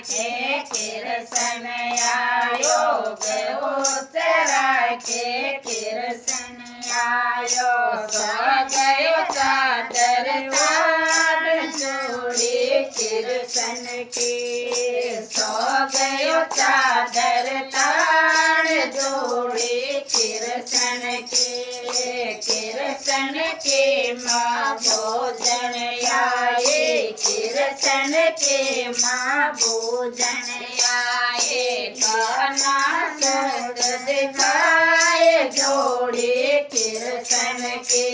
राखे कृष्ण आयो गयोच राखे कृष्ण आयो सो गयो चादर ताड़ जोड़ी कृष्ण की सो गयो चादर ताड़ जोड़ी कृष्ण के माँ भोजन आए कृष्ण के माँ भोजन आए खाना सूरत दिखाए जोड़ी कृष्ण के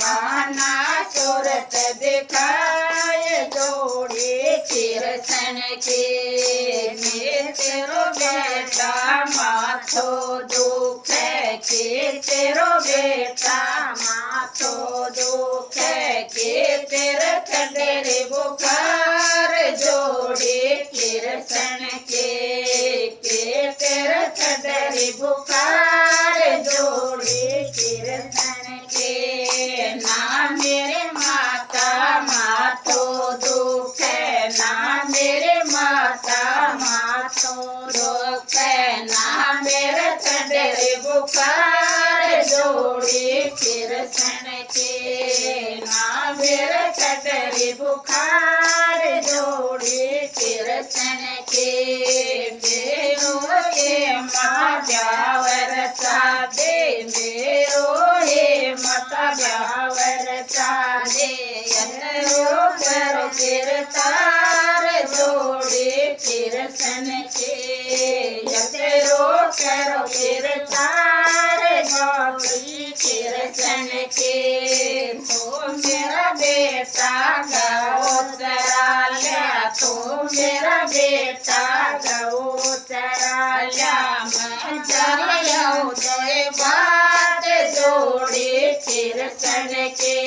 खाना सूरत दिखाए जोड़ी कृष्ण के तेरो बेटा माथो दुख के तेरो बेटा माथो दुख के तेरे खंडेरे बुखार जोड़ी कृष्ण के तेरे खंडेरे बुखार जोड़ी कृष्ण के ना मेरे माता माथो दुख ना मेरे माता माथो दुख ना मेरे खंडेरे बुखार जोड़ी कृष्ण के ना मेरे खंडेरे बुखार जोड़ी कृष्ण के मेरो हे माता ब्यावर चादे मेरो हे माता ब्यावर चादे यतरो करो कीर्तार जोड़ी कृष्ण के यतरो करो कीर्तार जोड़ी कृष्ण के तो मेरा बेटा गौ चरा लिया तो मेरा बेटा गौ चरा लिया मैं चलिया उदय बात जोड़ी कृष्ण के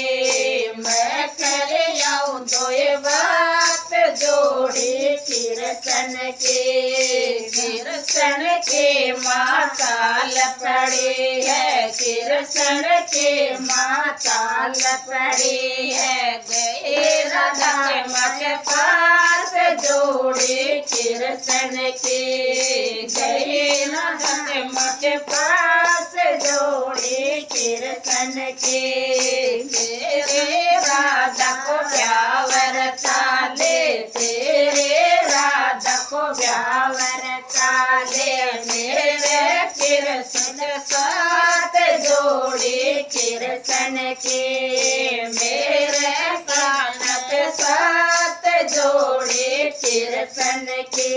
मैं करिया उदय बात जोड़ी कृष्ण के माताल पड़ी है कृष्ण के माताल पड़ी है गए राधा के मठ पास जोड़ी कृष्ण के गए राधा के मठ पास जोड़ी कृष्ण के तेरे राधा को ब्यावर चाले तेरे राधा को ब्यावर चाले मेरे कृष्ण साथ जोड़ी कृष्ण के मेरे कानक साथ जोड़ी कृष्ण के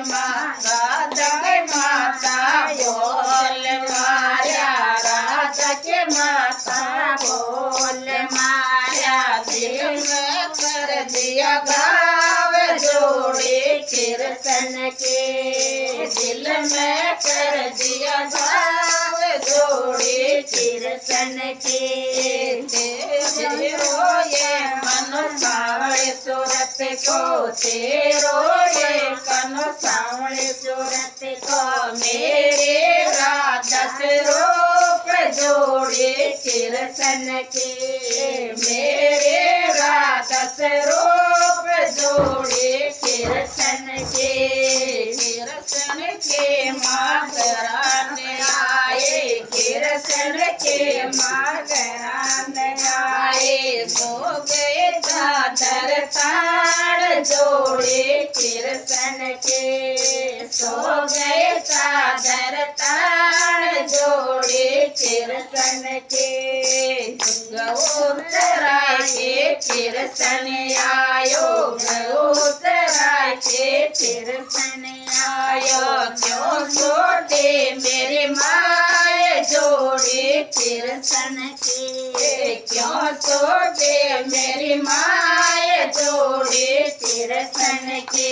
माता जय माता बोल माया राजा के माता बोल माया दिल में कर दिया गाव जोड़ी कृष्ण के दिल में कर दिया गाव जोड़ी कृष्ण के तेरो ये मन सावळे सूरत को तेरो ये कनो सावळे सूरत को मेरे राधा स्वरूप जोड़ी कृष्ण के मेरे राधा स्वरूप जोड़ी कृष्ण के माँ घराने आए कृष्ण के माँ घराने आए सो गए चादर ताड़ जोड़ी कृष्ण के सो गए चादर ताड़ जोड़ी कृष्ण के गौ चराए कृष्ण आयो गौ चराए कृष्ण आयो क्यों छोटे मेरी माय जोड़ी कृष्ण के क्यों छोटे मेरी माय जोड़ी कृष्ण के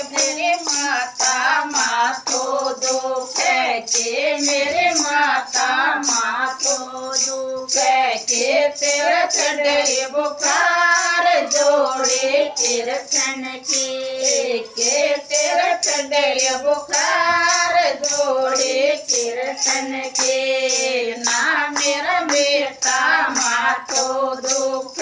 मेरी माता माथो दुख के मेरे माता माथो दुख के तेरा चढ़े बुखार जोड़ी कृष्ण के तेरा चढ़े बुखार जोड़ी कृष्ण के ना मेरा बेटा माथो दुख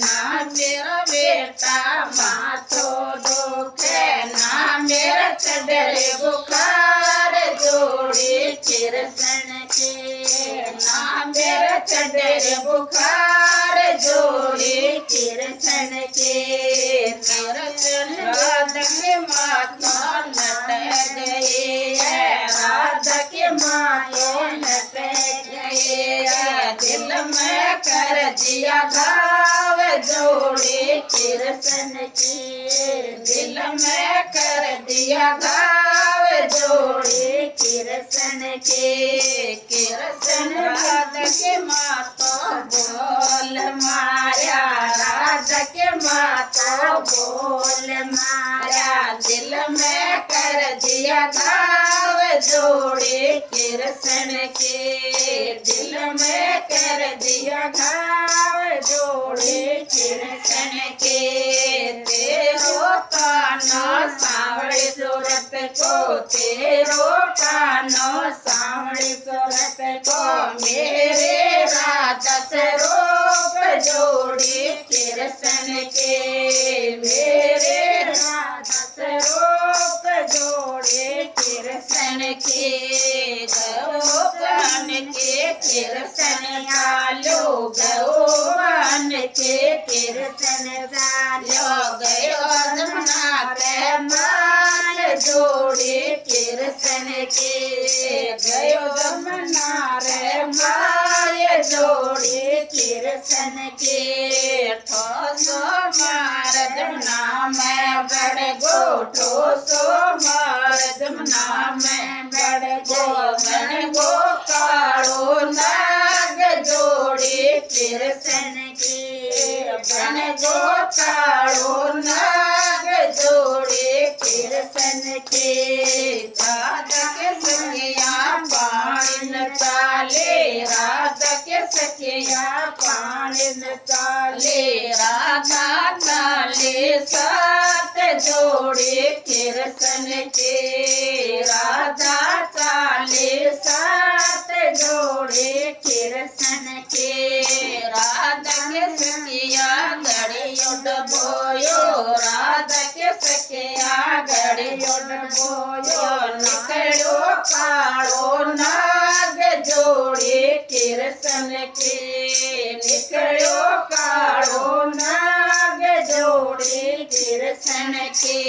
ना मेरा बेटा बेटा माथो दुखे ना मेरा चढ़े बुखार जोड़ी कृष्ण के ना मेरा चढ़े बुखार जोड़ी कृष्ण के राधा के माथा लट गई है राधा के माथा लट गई है दिल में कर दिया घाव जोड़ी कृष्ण की दिल में कर दिया घाव जोड़ी कृष्ण के कृष्ण राधा के माथा बोल माया राधा के माथा बोल माया दिल में कर दिया घाव जोड़ी कृष्ण के दिल में कर दिया घाव जोड़ी कृष्ण के तेरो कानो सांवड़ी सूरत को तेरो कानो सांवड़ी सूरत को मेरे राधा स्वरूप जोड़ी कृष्ण के मेरे राधा स्वरूप जोड़ी कृष्ण के गौवन के कृष्ण चालो गौवन के कृष्ण चालो गयो जमुना के मान जोड़ी कृष्ण के गयो जमुना रे माय जोड़ी कृष्ण के ठोसो मार जमुना में बड़ गो ठोसो मार जमुना में बड़ गो बन गो काड़ो नाग जोड़ी कृष्ण के बन गो काड़ो नाग जोड़ी कृष्ण के राधा के सखिया पानी न चाले राधा के सखिया पानी न चाले राधा चाले सात जोड़ी कृष्ण के राधा चाले सात जोड़ी कृष्ण के राधा के सखिया घड़ियों डबोयो राधा के सखिया घड़ियों डबोयो निकलो काड़ो नाग जोड़ी कृष्ण के निकलो काड़ो नाग जोड़ी कृष्ण के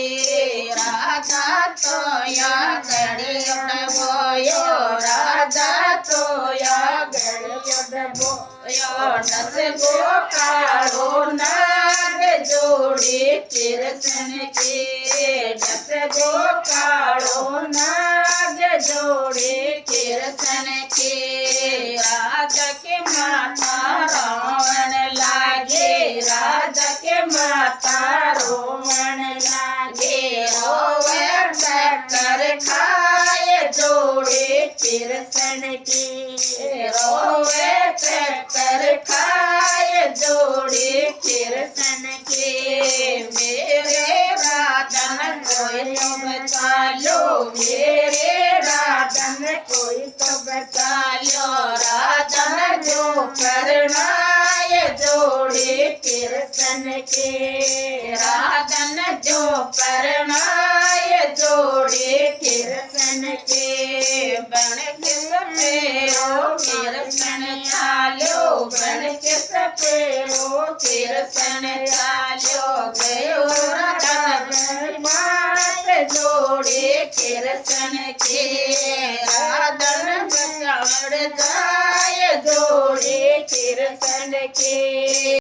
राधा तो या घड़ियों डबोयो राधा तो या घड़ियों डबोयो दस गो काड़ो नाग जोड़ी कृष्ण के दस गो काड़ो नाग जोड़ी कृष्ण के राधा के माथा रावण लागे राधा के माथा रोवण लागे रोवे कर खाए जोड़ी कृष्ण की रोवे कर खाए जोड़ी कृष्ण के मेरे राधन कोई तो बचा लो मेरे राधन कोई तो बचा लो राधन जो करनाए जोड़ी कृष्ण के राधन जो करनाए जोड़ी कृष्ण के बन के सपेरो कृष्ण चालो बन के सपेरो कृष्ण चालो गयो राधन मात जोड़ी कृष्ण के राधन बचाड़ जाए जोड़ी कृष्ण के